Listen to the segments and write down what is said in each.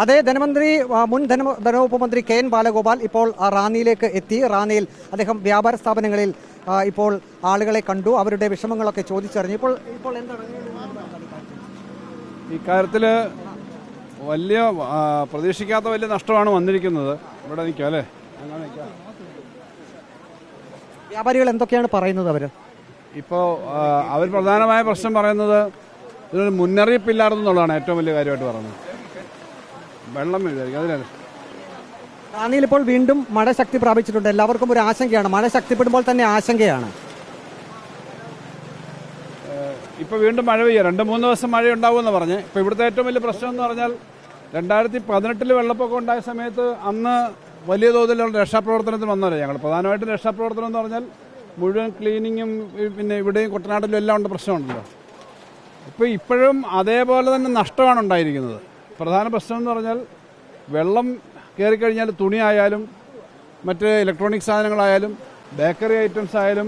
അതേ മുൻ ധനവകുപ്പ് മന്ത്രി കെ എൻ ബാലഗോപാൽ ഇപ്പോൾ റാന്നിയിലേക്ക് എത്തി. റാന്നിയിൽ അദ്ദേഹം വ്യാപാര സ്ഥാപനങ്ങളിൽ ഇപ്പോൾ ആളുകളെ കണ്ടു, അവരുടെ വിഷമങ്ങളൊക്കെ ചോദിച്ചറിഞ്ഞു. ഇപ്പോൾ എന്താണ് ഇക്കാര്യത്തിൽ വലിയ പ്രതീക്ഷിക്കാത്ത വലിയ നഷ്ടമാണ് വന്നിരിക്കുന്നത്. ഇവിടെ നിൽക്കാം അല്ലേ? വ്യാപാരികൾ എന്തൊക്കെയാണ് പറയുന്നത്? ഇപ്പോൾ അവർ പ്രധാനമായ പ്രശ്നം പറയുന്നത് ഇതിനൊരു മുന്നറിയിപ്പില്ലായിരുന്നുള്ളതാണ് ഏറ്റവും വലിയ കാര്യമായിട്ട് പറയുന്നത്. വെള്ളം വീഴുമായിരിക്കും അതിനല്ല. റാന്നിയിൽ ഇപ്പോൾ വീണ്ടും മഴ ശക്തി പ്രാപിച്ചിട്ടുണ്ട്. എല്ലാവർക്കും ഒരു ആശങ്കയാണ്, മഴ ശക്തിപ്പെടുമ്പോൾ തന്നെ ആശങ്കയാണ്. ഇപ്പോൾ വീണ്ടും മഴ പെയ്യുക, 2-3 ദിവസം മഴ ഉണ്ടാവുമെന്ന് പറഞ്ഞ്. ഇപ്പോൾ ഇവിടുത്തെ ഏറ്റവും വലിയ പ്രശ്നം എന്ന് പറഞ്ഞാൽ 2018 വെള്ളപ്പൊക്കം ഉണ്ടായ സമയത്ത് അന്ന് വലിയ തോതിലുള്ള രക്ഷാപ്രവർത്തനത്തിന് വന്നവരെ ഞങ്ങൾ. പ്രധാനമായിട്ടും രക്ഷാപ്രവർത്തനം എന്ന് പറഞ്ഞാൽ മുഴുവൻ ക്ലീനിങ്ങും പിന്നെ ഇവിടെയും കുട്ടനാട്ടിലും എല്ലാം ഉണ്ട് പ്രശ്നമുണ്ടല്ലോ. ഇപ്പോഴും അതേപോലെ തന്നെ നഷ്ടമാണ് ഉണ്ടായിരിക്കുന്നത്. പ്രധാന പ്രശ്നം എന്ന് പറഞ്ഞാൽ വെള്ളം കയറിക്കഴിഞ്ഞാൽ തുണിയായാലും മറ്റ് ഇലക്ട്രോണിക് സാധനങ്ങളായാലും ബേക്കറി ഐറ്റംസ് ആയാലും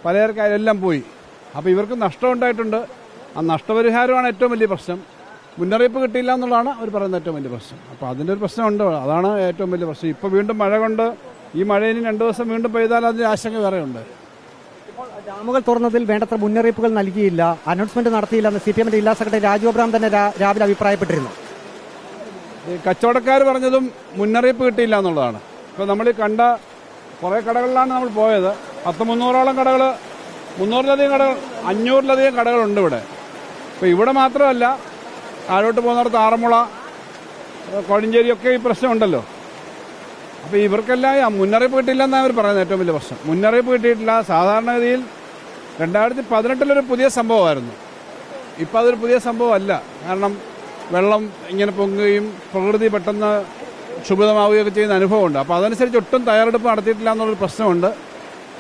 പലചരക്കായാലും എല്ലാം പോയി. അപ്പോൾ ഇവർക്ക് നഷ്ടം ഉണ്ടായിട്ടുണ്ട്. ആ നഷ്ടപരിഹാരമാണ് ഏറ്റവും വലിയ പ്രശ്നം. മുന്നറിയിപ്പ് കിട്ടിയില്ല എന്നുള്ളതാണ് അവർ പറയുന്ന ഏറ്റവും വലിയ പ്രശ്നം. അപ്പോൾ അതിൻ്റെ ഒരു പ്രശ്നമുണ്ട്, അതാണ് ഏറ്റവും വലിയ പ്രശ്നം. ഇപ്പോൾ വീണ്ടും മഴ കൊണ്ട് ഈ മഴ ഇനി 2 ദിവസം വീണ്ടും പെയ്താൽ അതിൻ്റെ ആശങ്ക വേറെയുണ്ട്. ഇപ്പോൾ ഡാമുകൾ തുറന്നതിൽ വേണ്ടത്ര മുന്നറിയിപ്പുകൾ നൽകിയില്ല, അനൗൺസ്മെന്റ് നടത്തിയില്ല എന്ന് CPM ജില്ലാ സെക്രട്ടറി രാജു അബ്രഹാം തന്നെ രാവിലെ അഭിപ്രായപ്പെട്ടിരുന്നു. കച്ചവടക്കാർ പറഞ്ഞതും മുന്നറിയിപ്പ് കിട്ടിയില്ല എന്നുള്ളതാണ്. ഇപ്പോൾ നമ്മൾ കണ്ട കുറേ കടകളിലാണ് നമ്മൾ പോയത്. 300ഓളം കടകൾ, 300ലധികം കടകൾ, 500ലധികം കടകളുണ്ട് ഇവിടെ. ഇപ്പോൾ ഇവിടെ മാത്രമല്ല, താഴോട്ട് പോകുന്നിടത്ത് ആറന്മുള, കോഴഞ്ചേരിയൊക്കെ ഈ പ്രശ്നമുണ്ടല്ലോ. അപ്പോൾ ഇവർക്കെല്ലാം മുന്നറിയിപ്പ് കിട്ടിയില്ല എന്നാണ് അവർ പറയുന്നത് ഏറ്റവും വലിയ പ്രശ്നം. മുന്നറിയിപ്പ് കിട്ടിയിട്ടില്ല. സാധാരണഗതിയിൽ 2018 പുതിയ സംഭവമായിരുന്നു. ഇപ്പോൾ അതൊരു പുതിയ സംഭവമല്ല. കാരണം വെള്ളം ഇങ്ങനെ പൊങ്ങുകയും പ്രകൃതി പെട്ടെന്ന് ക്ഷുഭിതമാവുകയൊക്കെ ചെയ്യുന്ന അനുഭവമുണ്ട്. അപ്പോൾ അതനുസരിച്ച് ഒട്ടും തയ്യാറെടുപ്പ് നടത്തിയിട്ടില്ല എന്നുള്ളൊരു പ്രശ്നമുണ്ട്.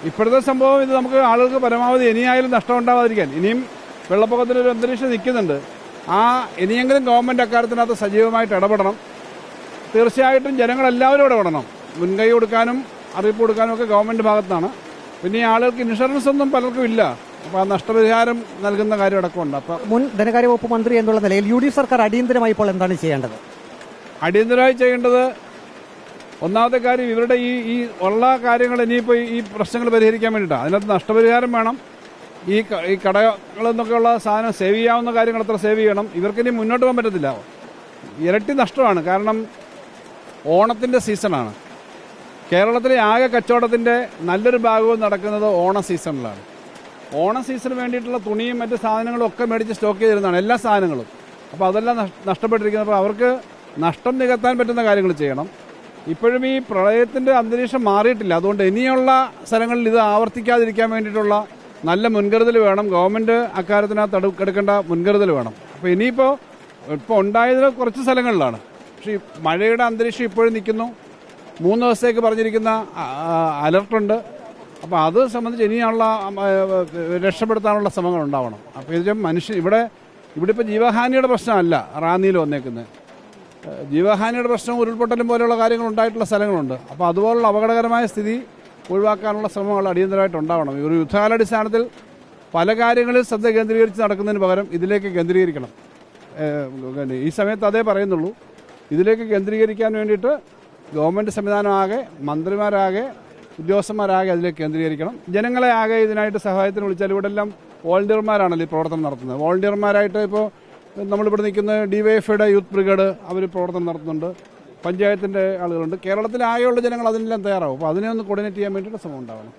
ഇപ്പോഴത്തെ സംഭവം ഇത് നമുക്ക് ആളുകൾക്ക് പരമാവധി ഇനിയായാലും നഷ്ടം ഉണ്ടാവാതിരിക്കാൻ, ഇനിയും വെള്ളപ്പൊക്കത്തിനൊരു അന്തരീക്ഷം നിൽക്കുന്നുണ്ട്. ഇനിയെങ്കിലും ഗവൺമെൻറ് അക്കാര്യത്തിനകത്ത് സജീവമായിട്ട് ഇടപെടണം. തീർച്ചയായിട്ടും ജനങ്ങളെല്ലാവരും ഇടപെടണം. മുൻകൈ കൊടുക്കാനും അറിയിപ്പ് കൊടുക്കാനും ഒക്കെ ഗവൺമെൻറ് ഭാഗത്താണ്. പിന്നെ ഈ ആളുകൾക്ക് ഇൻഷുറൻസ് ഒന്നും പലർക്കും ഇല്ല. അപ്പോൾ ആ നഷ്ടപരിഹാരം നൽകുന്ന കാര്യം അടക്കമുണ്ട്. അപ്പോൾ മുൻ ധനകാര്യ വകുപ്പ് മന്ത്രി എന്നുള്ള നിലയിൽ UDF സർക്കാർ അടിയന്തരമായി ഇപ്പോൾ എന്താണ് ചെയ്യേണ്ടത്? അടിയന്തരമായി ചെയ്യേണ്ടത് ഒന്നാമത്തെ കാര്യം, ഇവരുടെ ഈ ഉള്ള കാര്യങ്ങൾ ഇനിയിപ്പോൾ ഈ പ്രശ്നങ്ങൾ പരിഹരിക്കാൻ വേണ്ടിയിട്ടാണ്. അതിനകത്ത് നഷ്ടപരിഹാരം വേണം. ഈ കടകളെന്നൊക്കെയുള്ള സാധനം സേവ് ചെയ്യാവുന്ന കാര്യങ്ങൾ അത്ര സേവ് ചെയ്യണം. ഇവർക്കിനി മുന്നോട്ട് പോകാൻ പറ്റത്തില്ല. ഇരട്ടി നഷ്ടമാണ്. കാരണം ഓണത്തിൻ്റെ സീസണാണ്. കേരളത്തിലെ ആകെ കച്ചവടത്തിൻ്റെ നല്ലൊരു ഭാഗവും നടക്കുന്നത് ഓണ സീസണിലാണ്. ഓണ സീസണിന് വേണ്ടിയിട്ടുള്ള തുണിയും മറ്റ് സാധനങ്ങളും ഒക്കെ മേടിച്ച് സ്റ്റോക്ക് ചെയ്തിരുന്നതാണ്, എല്ലാ സാധനങ്ങളും. അപ്പോൾ അതെല്ലാം നഷ്ടപ്പെട്ടിരിക്കുന്നത്. അപ്പോൾ അവർക്ക് നഷ്ടം നികത്താൻ പറ്റുന്ന കാര്യങ്ങൾ ചെയ്യണം. ഇപ്പോഴും ഈ പ്രളയത്തിൻ്റെ അന്തരീക്ഷം മാറിയിട്ടില്ല. അതുകൊണ്ട് ഇനിയുള്ള സ്ഥലങ്ങളിൽ ഇത് ആവർത്തിക്കാതിരിക്കാൻ വേണ്ടിയിട്ടുള്ള നല്ല മുൻകരുതൽ വേണം. ഗവൺമെൻറ് അക്കാര്യത്തിനകത്ത് എടുക്കേണ്ട മുൻകരുതൽ വേണം. അപ്പോൾ ഇപ്പോൾ ഉണ്ടായതിൽ കുറച്ച് സ്ഥലങ്ങളിലാണ്. പക്ഷേ മഴയുടെ അന്തരീക്ഷം ഇപ്പോഴും നിൽക്കുന്നു. 3 ദിവസത്തേക്ക് പറഞ്ഞിരിക്കുന്ന അലർട്ടുണ്ട്. അപ്പോൾ അത് സംബന്ധിച്ച് ഇനിയുള്ള രക്ഷപ്പെടുത്താനുള്ള ശ്രമങ്ങൾ ഉണ്ടാവണം. അപ്പോൾ ഇത് ഇവിടെ ഇപ്പോൾ ജീവഹാനിയുടെ പ്രശ്നമല്ല റാന്നിയിൽ വന്നേക്കുന്നത്. ജീവഹാനിയുടെ പ്രശ്നം ഉരുൾപൊട്ടലും പോലെയുള്ള കാര്യങ്ങൾ ഉണ്ടായിട്ടുള്ള സ്ഥലങ്ങളുണ്ട്. അപ്പോൾ അതുപോലുള്ള അപകടകരമായ സ്ഥിതി ഒഴിവാക്കാനുള്ള ശ്രമങ്ങൾ അടിയന്തരമായിട്ട് ഉണ്ടാവണം. ഒരു യുദ്ധകാലാടിസ്ഥാനത്തിൽ പല കാര്യങ്ങളിൽ ശ്രദ്ധ കേന്ദ്രീകരിച്ച് നടക്കുന്നതിന് പകരം ഇതിലേക്ക് കേന്ദ്രീകരിക്കണം. ഈ സമയത്ത് അതേ പറയുന്നുള്ളൂ. ഇതിലേക്ക് കേന്ദ്രീകരിക്കാൻ വേണ്ടിയിട്ട് ഗവൺമെൻറ് സംവിധാനമാകെ, മന്ത്രിമാരാകെ, ഉദ്യോഗസ്ഥന്മാരാകെ അതിലേക്ക് കേന്ദ്രീകരിക്കണം. ജനങ്ങളെ ആകെ ഇതിനായിട്ട് സഹായത്തിന് വിളിച്ചാൽ ഇവിടെ എല്ലാം വോളണ്ടിയർമാരാണല്ലോ ഈ പ്രവർത്തനം നടത്തുന്നത്. വോളണ്ടിയർമാരായിട്ട് ഇപ്പോൾ നമ്മളിവിടെ നിൽക്കുന്ന DYFIയുടെ യൂത്ത് ബ്രിഗേഡ് അവർ പ്രവർത്തനം നടത്തുന്നുണ്ട്. പഞ്ചായത്തിൻ്റെ ആളുകളുണ്ട്. കേരളത്തിലാകെയുള്ള ജനങ്ങൾ അതിനെല്ലാം തയ്യാറാവും. അപ്പോൾ അതിനെ ഒന്ന് കോർഡിനേറ്റ് ചെയ്യാൻ വേണ്ടിയിട്ട് ശ്രമം ഉണ്ടാവണം.